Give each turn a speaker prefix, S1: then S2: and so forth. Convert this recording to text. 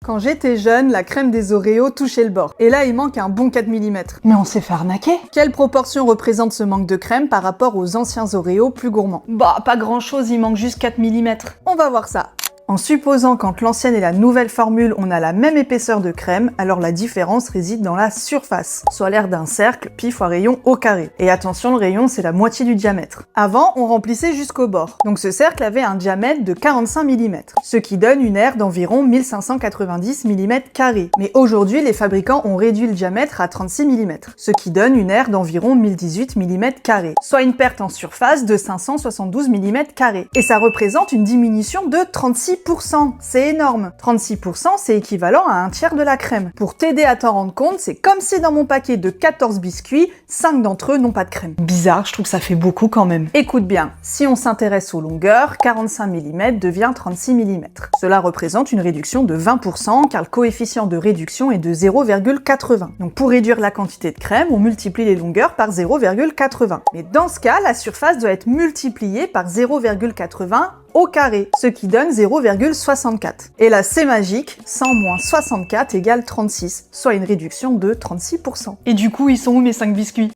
S1: Quand j'étais jeune, la crème des Oreos touchait le bord. Et là, il manque un bon 4 mm.
S2: Mais on s'est fait arnaquer.
S1: Quelle proportion représente ce manque de crème par rapport aux anciens Oreos plus gourmands?
S2: Bah, pas grand chose, il manque juste 4 mm.
S1: On va voir ça. En supposant qu'entre l'ancienne et la nouvelle formule, on a la même épaisseur de crème, alors la différence réside dans la surface, soit l'aire d'un cercle, pif un rayon au carré. Et attention, le rayon, c'est la moitié du diamètre. Avant, on remplissait jusqu'au bord. Donc ce cercle avait un diamètre de 45 mm, ce qui donne une aire d'environ 1590 mm². Mais aujourd'hui, les fabricants ont réduit le diamètre à 36 mm, ce qui donne une aire d'environ 1018 mm², soit une perte en surface de 572 mm². Et ça représente une diminution de 36%. C'est énorme. 36%, c'est équivalent à un tiers de la crème. Pour t'aider à t'en rendre compte, c'est comme si dans mon paquet de 14 biscuits, 5 d'entre eux n'ont pas de crème.
S2: Bizarre, je trouve que ça fait beaucoup quand même.
S1: Écoute bien, si on s'intéresse aux longueurs, 45 mm devient 36 mm. Cela représente une réduction de 20% car le coefficient de réduction est de 0,80. Donc pour réduire la quantité de crème, on multiplie les longueurs par 0,80. Mais dans ce cas, la surface doit être multipliée par 0,80 au carré, ce qui donne 0,64. Et là, c'est magique, 100 moins 64 égale 36, soit une réduction de 36%.
S2: Et du coup, ils sont où mes 5 biscuits?